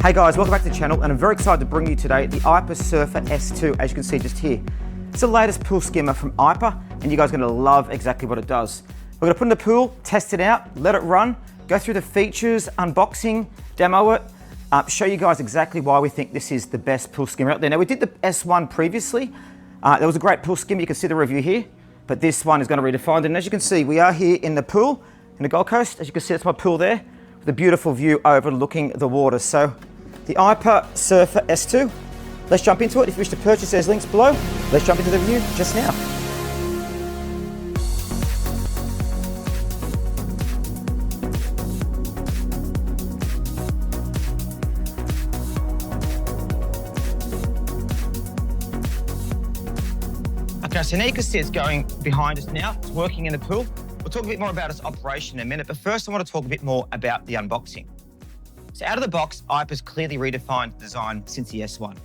Hey guys, welcome back to the channel, and I'm very excited to bring you today the Aiper Surfer S2, as you can see just here. It's the latest pool skimmer from Aiper, and you guys are going to love exactly what it does. We're going to put it in the pool, test it out, let it run, go through the features, unboxing, demo it, show you guys exactly why we think this is the best pool skimmer out there. Now, we did the S1 previously. There was a great pool skimmer, you can see the review here, but this one is going to redefine it. And as you can see, we are here in the pool, in the Gold Coast. As you can see, that's my pool there, with a beautiful view overlooking the water. So, the Aiper Surfer S2. Let's jump into it. If you wish to purchase, there's links below. Let's jump into the review just now. Okay, so now you can see it's going behind us now. It's working in the pool. We'll talk a bit more about its operation in a minute, but first I want to talk a bit more about the unboxing. So out of the box, Aiper's clearly redefined the design since the S1.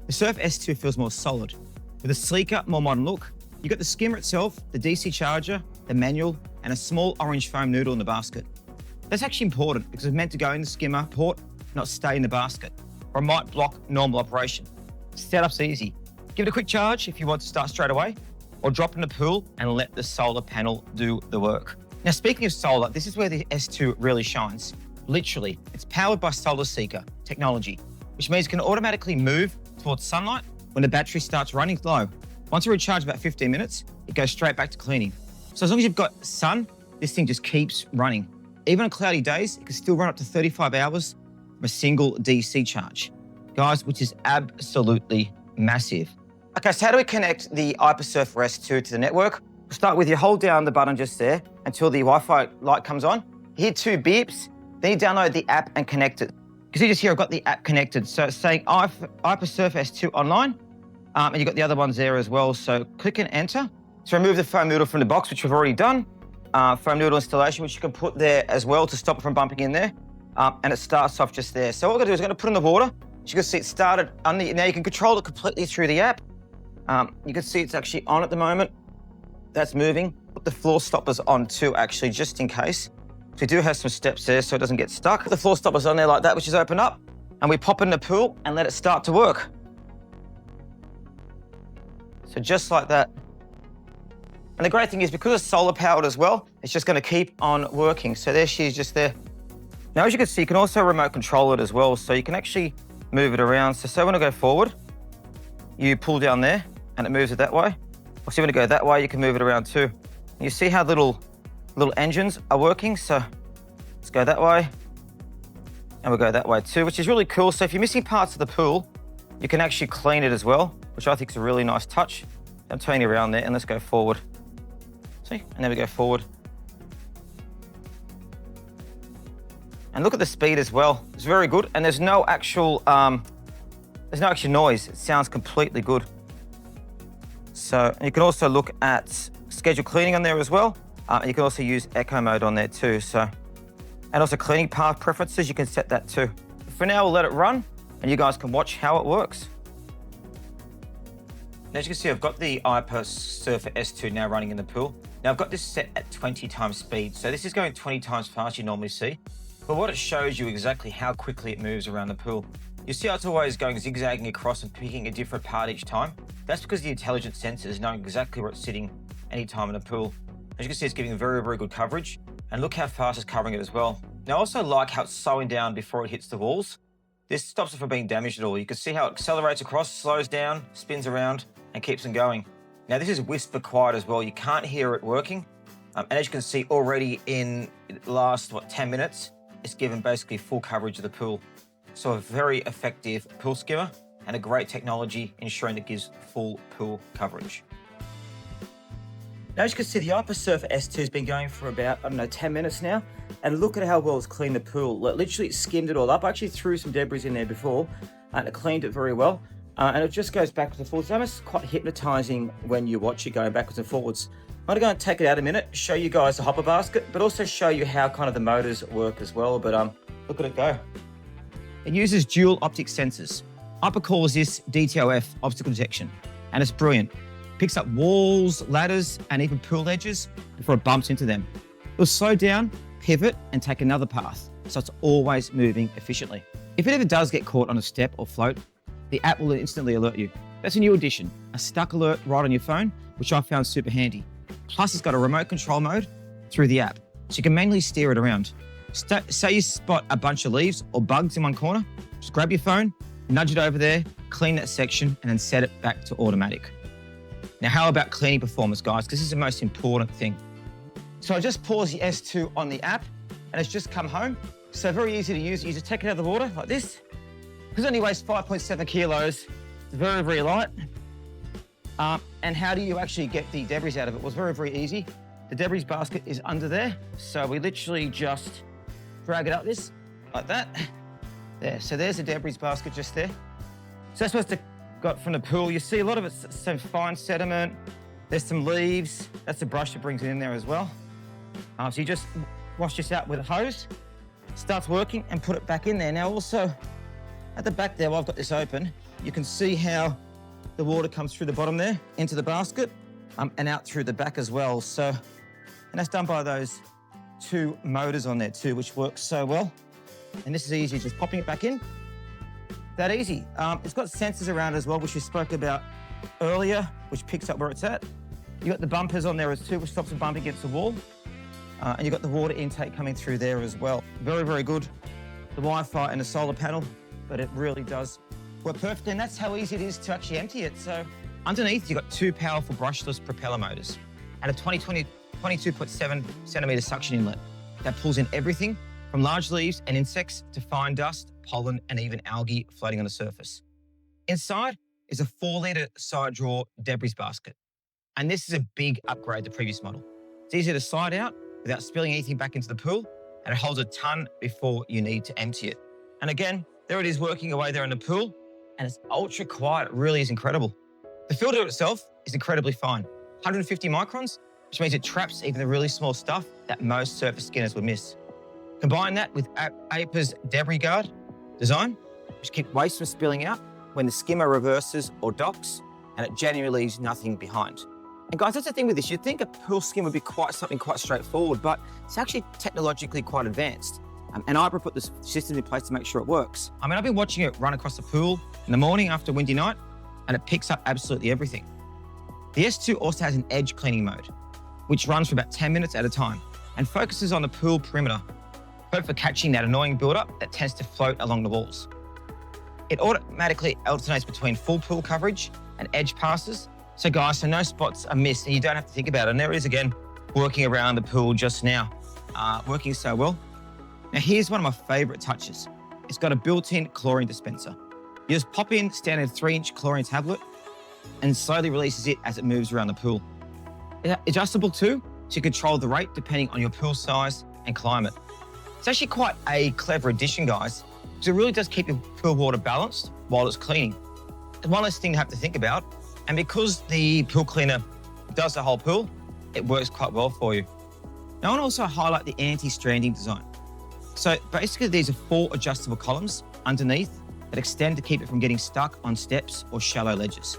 The Surf S2 feels more solid, with a sleeker, more modern look. You've got the skimmer itself, the DC charger, the manual, and a small orange foam noodle in the basket. That's actually important because it's meant to go in the skimmer port, not stay in the basket, or it might block normal operation. Setup's easy. Give it a quick charge if you want to start straight away, or drop in the pool and let the solar panel do the work. Now, speaking of solar, this is where the S2 really shines. Literally, it's powered by SolarSeeker technology, which means it can automatically move towards sunlight when the battery starts running low. Once you recharge about 15 minutes, it goes straight back to cleaning. So as long as you've got sun, this thing just keeps running. Even on cloudy days, it can still run up to 35 hours from a single DC charge. Guys, which is absolutely massive. Okay, so how do we connect the Aiper Surfer S2 to the network? We'll start with you hold down the button just there until the Wi-Fi light comes on. You hear two beeps. Then you download the app and connect it. You can see just here, I've got the app connected. So it's saying Aiper Surfer S2 online, and you've got the other ones there as well. So click and enter. So remove the foam noodle from the box, which we've already done. Foam noodle installation, which you can put there as well to stop it from bumping in there. And it starts off just there. So what we're gonna do is we're gonna put it in the water. As you can see, it started now you can control it completely through the app. You can see it's actually on at the moment. That's moving. Put the floor stoppers on too, actually, just in case. So we do have some steps there so it doesn't get stuck. Put the floor stoppers on there like that, which is open up, and we pop in the pool and let it start to work. So just like that. And the great thing is because it's solar powered as well, it's just gonna keep on working. So there she is just there. Now, as you can see, you can also remote control it as well. So you can actually move it around. So say when I go forward, you pull down there and it moves it that way. Or so you want to go that way, you can move it around too. And you see how little engines are working. So let's go that way and we'll go that way too, which is really cool. So if you're missing parts of the pool, you can actually clean it as well, which I think is a really nice touch. I'm turning it around there and let's go forward. See, and then we go forward. And look at the speed as well. It's very good. And there's no actual noise. It sounds completely good. So you can also look at scheduled cleaning on there as well. And you can also use echo mode on there too. So, and also cleaning path preferences, you can set that too. For now, we'll let it run and you guys can watch how it works. Now, as you can see, I've got the Aiper Surfer S2 now running in the pool. Now I've got this set at 20 times speed. So this is going 20 times faster you normally see. But what it shows you exactly how quickly it moves around the pool. You see how it's always going zigzagging across and picking a different part each time? That's because the intelligent sensors know exactly where it's sitting anytime in the pool. As you can see, it's giving very, very good coverage. And look how fast it's covering it as well. Now, I also like how it's slowing down before it hits the walls. This stops it from being damaged at all. You can see how it accelerates across, slows down, spins around, and keeps them going. Now, this is whisper quiet as well. You can't hear it working. And as you can see, already in the last, 10 minutes, it's given basically full coverage of the pool. So a very effective pool skimmer and a great technology ensuring it gives full pool coverage. Now, as you can see, the Aiper Surfer S2 has been going for about, 10 minutes now. And look at how well it's cleaned the pool. Literally, it skimmed it all up. I actually threw some debris in there before and it cleaned it very well. And it just goes backwards and forwards. It's almost quite hypnotizing when you watch it going backwards and forwards. I'm going to go and take it out a minute, show you guys the hopper basket, but also show you how kind of the motors work as well. But look at it go. It uses dual optic sensors. Aiper calls this DTOF, obstacle detection, and it's brilliant. Picks up walls, ladders, and even pool edges before it bumps into them. It'll slow down, pivot, and take another path, so it's always moving efficiently. If it ever does get caught on a step or float, the app will instantly alert you. That's a new addition, a stuck alert right on your phone, which I found super handy. Plus, it's got a remote control mode through the app, so you can manually steer it around. Say you spot a bunch of leaves or bugs in one corner, just grab your phone, nudge it over there, clean that section, and then set it back to automatic. Now, how about cleaning performance, guys? Because this is the most important thing. So I just paused the S2 on the app, and it's just come home. So very easy to use. You just take it out of the water like this. Because it only weighs 5.7 kilos, it's very, very light. And how do you actually get the debris out of it? Well, it's very, very easy. The debris basket is under there. So we literally just drag it up this, like that. There, so there's the debris basket just there. So that's what it's got from the pool. You see a lot of it's some fine sediment. There's some leaves. That's the brush that brings it in there as well. So you just wash this out with a hose, starts working, and put it back in there. Now also, at the back there, while I've got this open, you can see how the water comes through the bottom there into the basket and out through the back as well. So, and that's done by those two motors on there too, which works so well. And this is easy, just popping it back in. That easy. It's got sensors around as well, which we spoke about earlier, which picks up where it's at. You got the bumpers on there as too, which stops it bumping against the wall. And you've got the water intake coming through there as well. Very, very good. The Wi-Fi and the solar panel, but it really does work perfectly. And that's how easy it is to actually empty it. So underneath, you've got two powerful brushless propeller motors and a 22.7 centimeter suction inlet that pulls in everything from large leaves and insects to fine dust, pollen, and even algae floating on the surface. Inside is a 4-litre side drawer debris basket. And this is a big upgrade to the previous model. It's easy to slide out without spilling anything back into the pool, and it holds a ton before you need to empty it. And again, there it is working away there in the pool, and it's ultra quiet. It really is incredible. The filter itself is incredibly fine, 150 microns, which means it traps even the really small stuff that most surface skinners would miss. Combine that with Aiper's debris guard design, which keeps waste from spilling out when the skimmer reverses or docks, and it genuinely leaves nothing behind. And guys, that's the thing with this. You'd think a pool skim would be something quite straightforward, but it's actually technologically quite advanced. And Aiper put this system in place to make sure it works. I mean, I've been watching it run across the pool in the morning after a windy night, and it picks up absolutely everything. The S2 also has an edge cleaning mode, which runs for about 10 minutes at a time and focuses on the pool perimeter, perfect for catching that annoying buildup that tends to float along the walls. It automatically alternates between full pool coverage and edge passes. So guys, so no spots are missed and you don't have to think about it. And there it is again, working around the pool just now, working so well. Now here's one of my favorite touches. It's got a built-in chlorine dispenser. You just pop in standard 3-inch chlorine tablet and slowly releases it as it moves around the pool. It's adjustable too, so you control the rate depending on your pool size and climate. It's actually quite a clever addition, guys, because it really does keep your pool water balanced while it's cleaning. It's one less thing to have to think about. And because the pool cleaner does the whole pool, it works quite well for you. Now I want to also highlight the anti-stranding design. So basically these are 4 adjustable columns underneath that extend to keep it from getting stuck on steps or shallow ledges.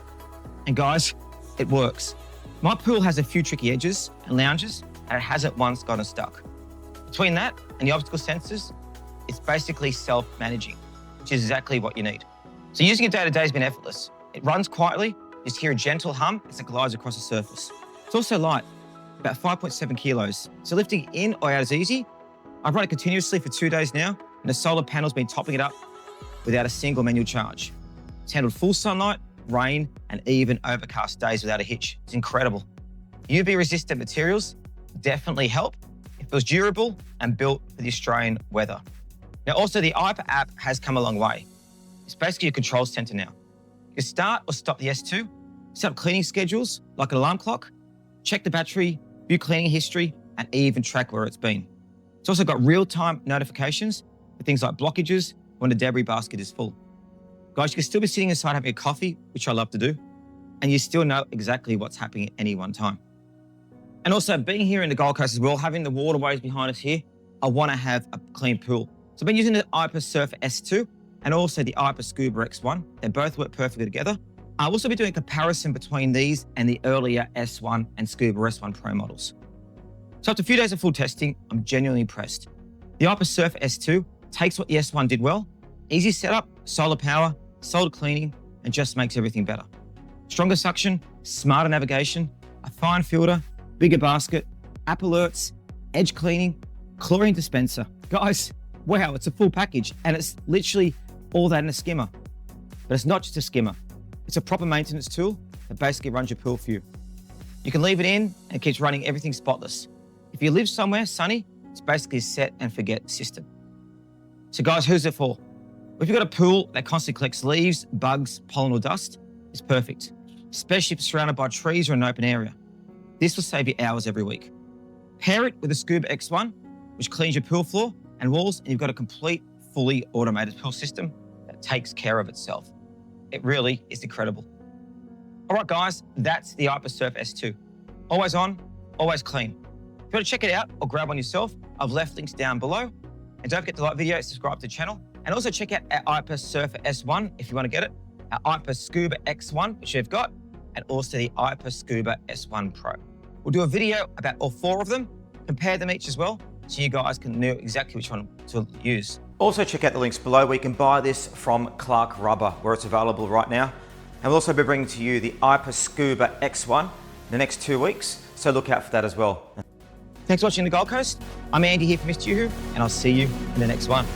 And guys, it works. My pool has a few tricky edges and lounges, and it hasn't once gotten stuck. Between that and the obstacle sensors, it's basically self-managing, which is exactly what you need. So using it day to day has been effortless. It runs quietly, you just hear a gentle hum as it glides across the surface. It's also light, about 5.7 kilos. So lifting it in or out is easy. I've run it continuously for 2 days now, and the solar panel's been topping it up without a single manual charge. It's handled full sunlight, rain, and even overcast days without a hitch. It's incredible. UV-resistant materials definitely help. It feels durable and built for the Australian weather. Now, also the Aiper app has come a long way. It's basically a control center now. You can start or stop the S2, set up cleaning schedules like an alarm clock, check the battery, view cleaning history, and even track where it's been. It's also got real-time notifications for things like blockages when the debris basket is full. Guys, you can still be sitting inside having a coffee, which I love to do, and you still know exactly what's happening at any one time. And also being here in the Gold Coast as well, having the waterways behind us here, I want to have a clean pool. So I've been using the Aiper Surfer S2 and also the Aiper Surfer S1. They both work perfectly together. I'll also be doing a comparison between these and the earlier S1 and Surfer S1 Pro models. So after a few days of full testing, I'm genuinely impressed. The Aiper Surfer S2 takes what the S1 did well Easy setup, solar power, solar cleaning, and just makes everything better. Stronger suction, smarter navigation, a fine filter, bigger basket, app alerts, edge cleaning, chlorine dispenser. Guys, wow, it's a full package, and it's literally all that in a skimmer. But it's not just a skimmer. It's a proper maintenance tool that basically runs your pool for you. You can leave it in and it keeps running everything spotless. If you live somewhere sunny, it's basically a set and forget system. So guys, who's it for? If you've got a pool that constantly collects leaves, bugs, pollen or dust, it's perfect, especially if it's surrounded by trees or an open area. This will save you hours every week. Pair it with the Scuba X1, which cleans your pool floor and walls, and you've got a complete, fully automated pool system that takes care of itself. It really is incredible. All right, guys, that's the Aiper Surfer S2. Always on, always clean. If you want to check it out or grab one yourself, I've left links down below. And don't forget to like the video, subscribe to the channel, and also check out our Aiper Surfer S1 if you want to get it, our Aiper Scuba X1, which you've got, and also the Aiper Scuba S1 Pro. We'll do a video about all four of them, compare them each as well, so you guys can know exactly which one to use. Also check out the links below where you can buy this from Clark Rubber, where it's available right now. And we'll also be bringing to you the Aiper Scuba X1 in the next 2 weeks, so look out for that as well. Thanks for watching the Gold Coast. I'm Andy here from Mr. Yoo-Hoo, and I'll see you in the next one.